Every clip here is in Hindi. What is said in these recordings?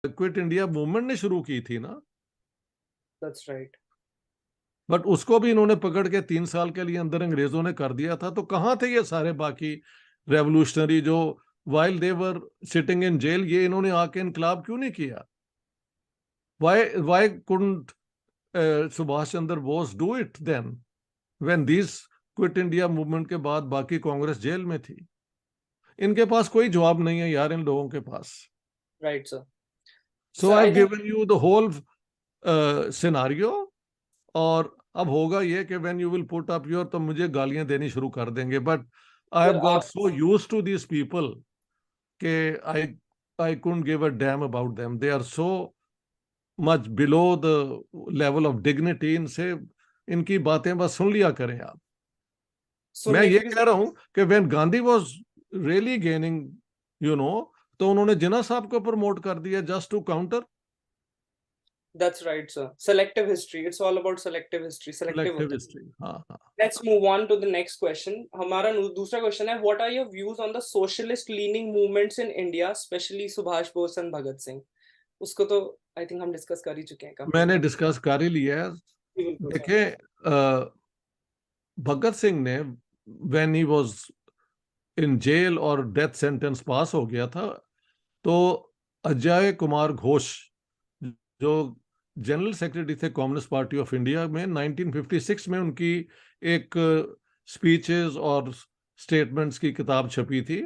क्विट इंडिया मूवमेंट ने शुरू की थी ना, That's right. बट उसको भी इन्होंने पकड़ के 3 साल के लिए अंदर अंग्रेजों ने कर दिया था। तो कहाँ थे ये सारे बाकी रेवोल्यूशनरी जो while they were sitting in jail, ये इन्होंने आके इनकलाब क्यों नहीं किया? Why couldn't Subhash Chandra Bose do it then when this quit India movement के बाद बाकी कांग्रेस जेल में थी? इनके पास कोई जवाब नहीं है यार, इन लोगों के पास। Right, sir. So Sir, I I have think given you the whole scenario. और अब होगा ये कि when you will put up your, तो मुझे गालियां देनी शुरू कर देंगे, but I sir, have got आप so used to these people के I I couldn't give a damn about them. They are so much below the level of dignity. इनसे इनकी बातें बस सुन लिया करें आप। मैं सुनने ये की भी कह रहा हूं कि when Gandhi was really gaining, you know, तो उन्होंने जिन्ना साहब को प्रमोट कर दिया just to counter That's right, sir. Selective history. It's all about selective history. Selective collective होता है. हिस्ट्री। हाँ हाँ। Let's move on to the next question. हमारा दूसरा क्वेश्चन है, what are your views on the socialist leaning movements in India, especially Subhash Bose and Bhagat Singh? उसको तो आई थिंक हम डिस्कस कर ही चुके हैं काफी मैंने ज्यादा. डिस्कस कर ही लिया है। जी, बिल्कुल सर. देखिए, भगत सिंह ने when he was in jail और डेथ सेंटेंस पास हो गया था, तो अजय कुमार घोष जो जनरल सेक्रेटरी थे कम्युनिस्ट पार्टी ऑफ इंडिया में, 1956 में उनकी एक स्पीचेस और स्टेटमेंट्स की किताब छपी थी।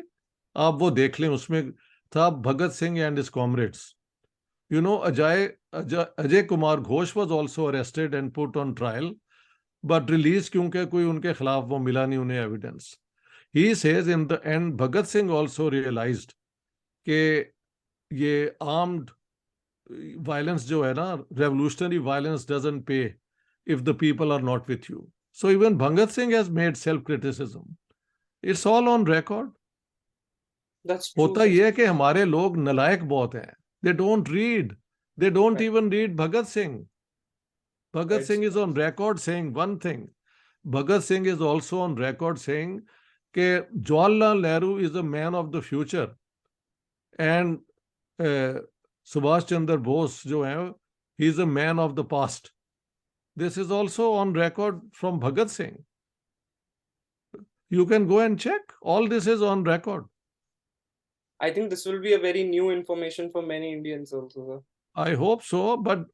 आप वो देख लें, उसमें था Bhagat Singh and his comrades. You know, Ajay Kumar Ghosh was also arrested and put on trial, but release क्योंकि कोई उनके खिलाफ वो मिला नहीं उन्हें evidence. He says in the end Bhagat Singh also realized कि ये आर्म्ड वायलेंस जो है ना, revolutionary violence doesn't pay if the people are not with you. So even Bhagat Singh has made self criticism. It's all on record. That's true, होता sir. यह है कि हमारे लोग नलायक बहुत हैं। They don't read, they don't Right, even read Bhagat Singh. Bhagat right, Singh sir. is on record saying one thing. Bhagat Singh is also on record saying that Jawaharlal Nehru is a man of the future and Subhash Chandra Bose जो है, he is a man of the past. This is also on record from Bhagat Singh. You can go and check. All this is on record. I think this will be a very new information for many Indians also, sir. I hope so, but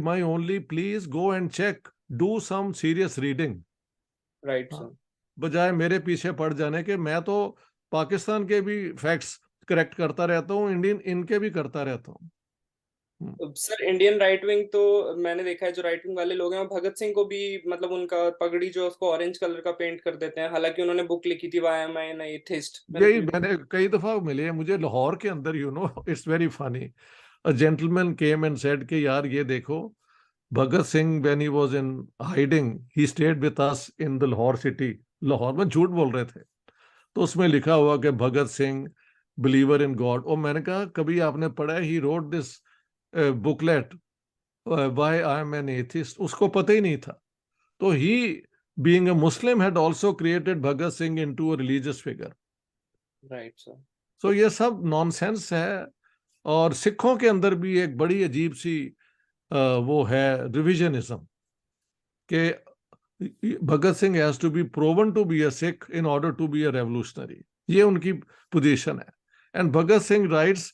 my only please go and check. Do some serious reading. Right, हाँ, sir. बजाय मेरे पीछे पड़ जाने के। मैं तो पाकिस्तान के भी फैक्ट्स करेक्ट करता रहता हूँ, इंडियन इनके भी करता रहता हूँ। सर, इंडियन राइट विंग तो मैंने देखा है, जो राइट विंग वाले लोग हैं, वो भगत सिंह को भी मतलब उनका पगड़ी जो है, उसको ऑरेंज कलर का पेंट कर देते हैं, हालांकि उन्होंने बुक लिखी थी why am I an atheist. मैंने यही पूरी बुक. मैंने कई दफा मिले हैं मुझे लाहौर के अंदर, you know, it's very funny. A gentleman came and said कि यार ये देखो, Bhagat Singh when he was in hiding he stayed with us in the Lahore city. Lahore में झूठ बोल रहे थे। तो उसमें लिखा हुआ कि Bhagat Singh believer in God. और मैंने कहा कभी आपने पढ़ा है he wrote this booklet why I am an atheist? उसको पता ही नहीं था। तो he being a Muslim had also created Bhagat Singh into a religious figure. Right, sir. So ये सब नॉनसेंस है। और सिखों के अंदर भी एक बड़ी अजीब सी वो है रिविजनिज्म कि Bhagat Singh has to be proven to be a Sikh in order to be a revolutionary. ये उनकी पोजीशन है। And Bhagat Singh writes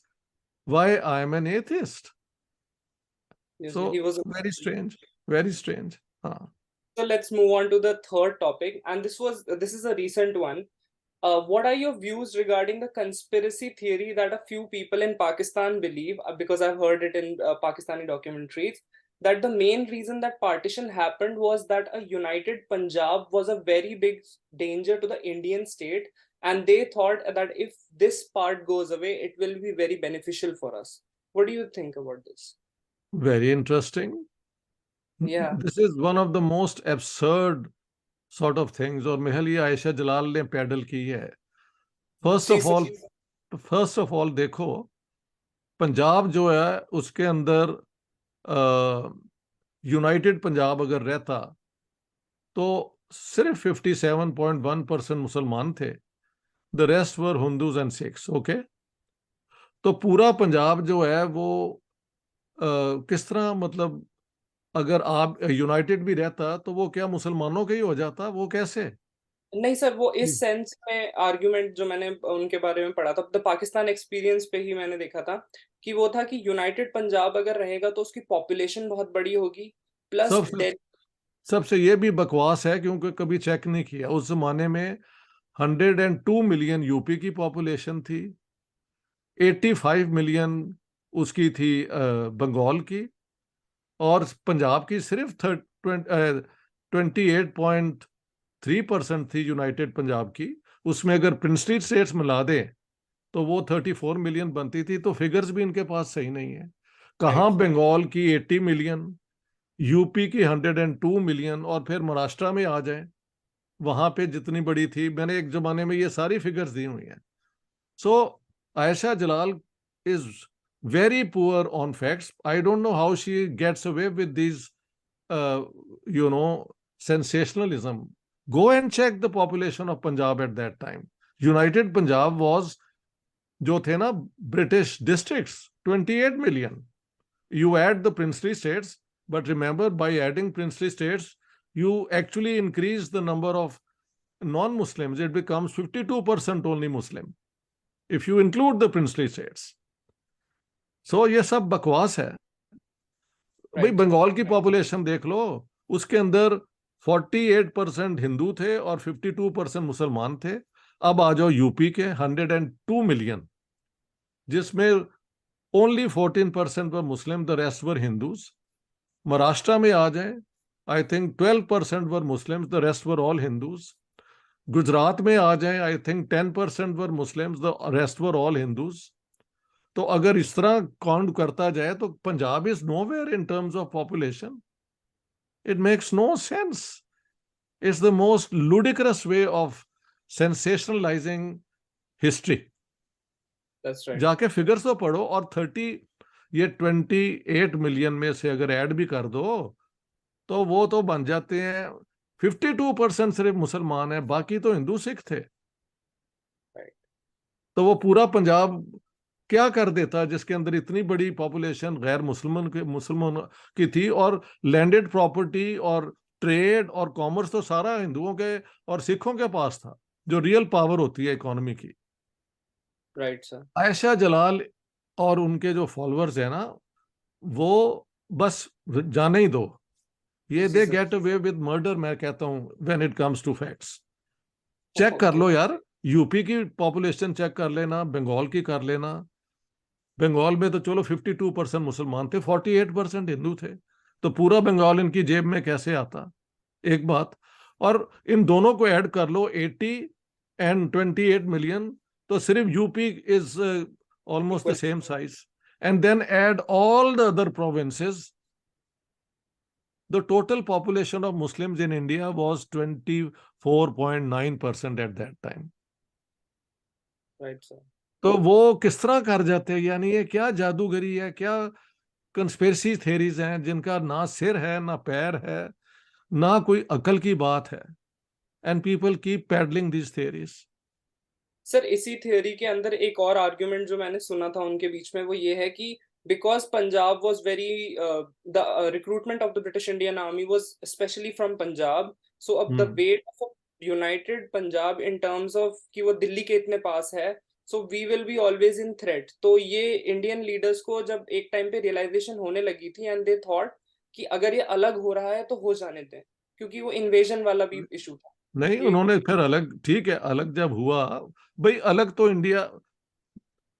why I am an atheist. Yes, so he was a very Muslim. Strange, very strange. हाँ। So let's move on to the third topic, and this is a recent one. What are your views regarding the conspiracy theory that a few people in Pakistan believe, because I've heard it in Pakistani documentaries, that the main reason that partition happened was that a united Punjab was a very big danger to the Indian state, and they thought that if this part goes away, it will be very beneficial for us. What do you think about this? Very interesting. Yeah. This is one of the most absurd sort of things, और महल ये आयशा जलाल ने पैडल की है। फर्स्ट जी of sir. All first of all देखो, पंजाब जो है उसके अंदर यूनाइटेड पंजाब अगर रहता तो सिर्फ 57.1% मुसलमान थे। The rest were Hindus and Sikhs. Okay, तो पूरा पंजाब जो है वो किस तरह, मतलब अगर आप यूनाइटेड भी रहता तो वो क्या मुसलमानों का ही हो जाता, वो कैसे? नहीं सर, वो जी। इस सेंस में आर्ग्यूमेंट जो मैंने उनके बारे में पढ़ा था, द पाकिस्तान एक्सपीरियंस पे ही मैंने देखा था कि वो था कि यूनाइटेड पंजाब अगर रहेगा तो उसकी पॉपुलेशन बहुत बड़ी होगी, प्लस सबसे दिल्ली। सबसे ये भी बकवास है क्योंकि कभी चेक नहीं किया। उस जमाने में 102 मिलियन यूपी की पॉपुलेशन थी, 85 मिलियन उसकी थी बंगाल की, और पंजाब की सिर्फ 28.3% थी यूनाइटेड पंजाब की। उसमें अगर प्रिंसली स्टेट्स मिला दे तो वो 34 मिलियन बनती थी। तो फिगर्स भी इनके पास सही नहीं है। कहाँ राइट सर। बंगाल की 80 मिलियन, यूपी की 102 मिलियन, और फिर महाराष्ट्र में आ जाए वहां पे जितनी बड़ी थी। मैंने एक जमाने में ये सारी फिगर्स दी हुई हैं। सो आयशा जलाल is very poor on facts. I don't know how she gets away with these, you know, sensationalism. Go and check the population of Punjab at that time. United Punjab was, जो थे ना British districts, 28 million. You add the princely states, but remember, by adding princely states, you actually increase the number of non-Muslims. It becomes 52% only Muslim if you include the princely states. So ये सब बकवास है भाई। Right sir. बंगाल की पॉपुलेशन देख लो, उसके अंदर 48% हिंदू थे और 52% मुसलमान थे। अब आ जाओ यूपी के 102 मिलियन, जिसमें only 14% were Muslim, the rest were Hindus. Maharashtra में आ जाए, I think 12% were Muslims, the rest were all Hindus. Gujarat में आ जाए, I think 10% were Muslims, the rest were all Hindus. तो अगर इस तरह काउंट करता जाए तो Punjab is nowhere in terms of population. It makes no sense. It's the most ludicrous way of sensationalising history. That's right. जाके फिगर्स तो पढ़ो। और 28 मिलियन में से अगर ऐड भी कर दो तो वो तो बन जाते हैं 52% सिर्फ मुसलमान है, बाकी तो हिंदू सिख थे। राइट। तो वो पूरा पंजाब क्या कर देता जिसके अंदर इतनी बड़ी पॉपुलेशन गैर मुसलमान की थी, और लैंडेड प्रॉपर्टी और ट्रेड और कॉमर्स तो सारा हिंदुओं के और सिखों के पास था, जो रियल पावर होती है इकोनॉमी की। Right sir. आयशा जलाल और उनके जो फॉलोअर्स है ना, वो बस जाने ही दो। ये जी दे sir. Get away with murder, मैं कहता हूं, when it comes to facts. Check कर ओके। लो यार, यूपी की पॉपुलेशन चेक कर लेना, बंगाल की कर लेना। बंगाल में तो चलो 52% मुसलमान थे, 48% हिंदू थे। तो पूरा बंगाल इनकी जेब में कैसे आता? एक बात। और इन दोनों को ऐड कर लो, 80 एंड 28 मिलियन, तो सिर्फ UP is almost the equal. Same size. And then add all the other provinces, the total population of Muslims in India was 24.9% at that time. Right sir. तो वो किस तरह कर जाते हैं? यानी ये क्या जादूगरी है, क्या कंस्पिरेसी थेरीज हैं जिनका ना सिर है ना पैर है, ना कोई अकल की बात है। And people keep peddling this theories. Sir इसी थ्योरी के अंदर एक और आर्ग्यूमेंट जो मैंने सुना था उनके बीच में, वो ये है कि because Punjab was very, the recruitment of the British Indian army was specially from Punjab, so अब the hmm. Weight of United Punjab in terms of कि वो दिल्ली के इतने पास है, so we will be always in threat. तो ये इंडियन लीडर्स को जब एक टाइम पे रियलाइजेशन होने लगी थी, एंड दे थॉट कि अगर ये अलग हो रहा है तो हो जाने दें, क्योंकि वो इन्वेजन वाला भी इशू था। नहीं, ये उन्होंने फिर अलग, ठीक है, अलग जब हुआ, भाई अलग तो इंडिया,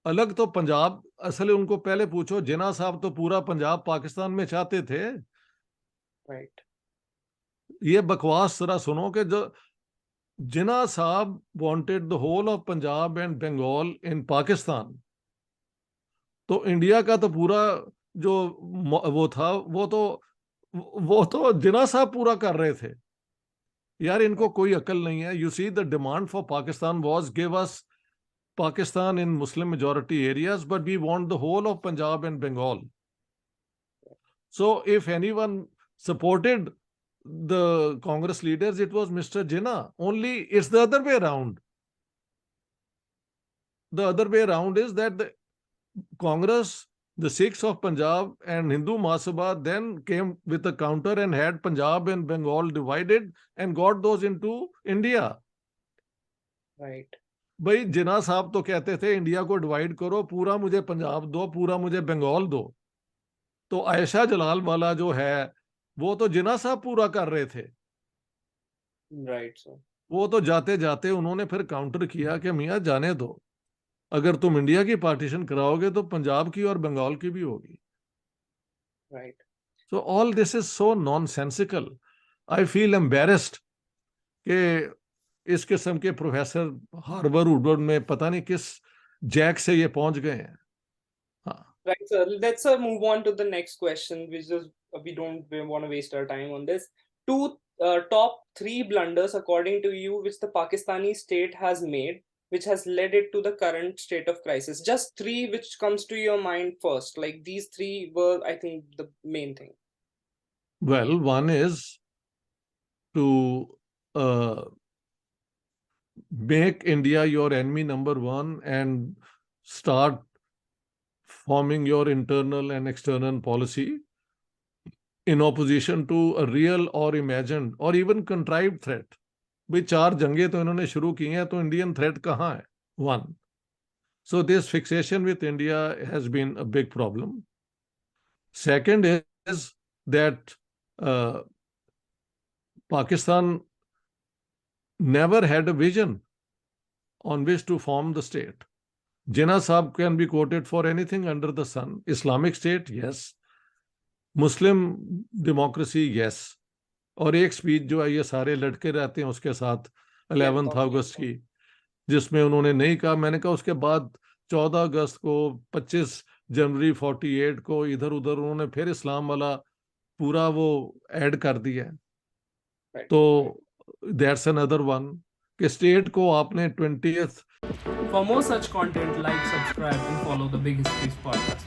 अलग तो पंजाब, असल उनको पहले पूछो, जिन्ना साहब तो पूरा पंजाब पाकिस्तान में चाहते थे। राइट। ये बकवास जरा सुनो कि जो जिन्ना साहब wanted the whole of Punjab and Bengal in Pakistan, तो इंडिया का तो पूरा जो वो था, वो तो जिन्ना साहब पूरा कर रहे थे। यार इनको राइट। कोई अकल नहीं है। You see the demand for Pakistan was give us Pakistan in Muslim majority areas, but we want the whole of Punjab and Bengal. So if anyone supported the Congress leaders, it was Mr. Jinnah. Only it's the other way around. The other way around is that Congress, the Sikhs of Punjab and Hindu Mahasabha then came with a counter and had Punjab and Bengal divided and got those into India. Right. भाई जिन्ना साहब तो कहते थे इंडिया को डिवाइड करो, पूरा मुझे पंजाब दो, पूरा मुझे बंगाल दो। तो आयशा जलाल वाला जो है वो तो जिन्ना साहब पूरा कर रहे थे। Right, sir. वो तो जाते जाते उन्होंने फिर काउंटर किया कि मियाँ जाने दो, अगर तुम इंडिया की पार्टीशन कराओगे तो पंजाब की और बंगाल की भी होगी। Right. So all this is so nonsensical. I feel embarrassed कि इस किस्म के प्रोफेसर हार्वर्ड वुडवर्ड में पता नहीं किस जैक से ये पहुंच गए हैं। हाँ। Right, sir. Let's move on to the next question, which is we don't want to waste our time on this. Two top three blunders, according to you, which the Pakistani state has made, which has led it to the current state of crisis. Just three, which comes to your mind first. Like these three were, I think, the main thing. Well, one is to make India your enemy number one and start forming your internal and external policy in opposition to a real or imagined or even contrived threat. भाई 4 जंगे तो इन्होंने शुरू की हैं, तो इंडियन थ्रेट कहाँ है? One. So this fixation with India has been a big problem. Second is that Pakistan never had a vision on which to form the state. Jinnah Saab can be quoted for anything under the sun. Islamic State, yes. Muslim democracy, yes. और एक स्पीच जो है ये सारे लड़के रहते हैं उसके साथ 11 अगस्त की, जिसमें उन्होंने नहीं कहा, मैंने कहा उसके बाद 14 अगस्त को, 25 जनवरी 48 को इधर उधर उन्होंने फिर इस्लाम वाला पूरा वो ऐड कर दिया है। तो दैट्स अनदर वन कि स्टेट को आपने 20th। For more such content, like, subscribe and follow the Big Histories podcast.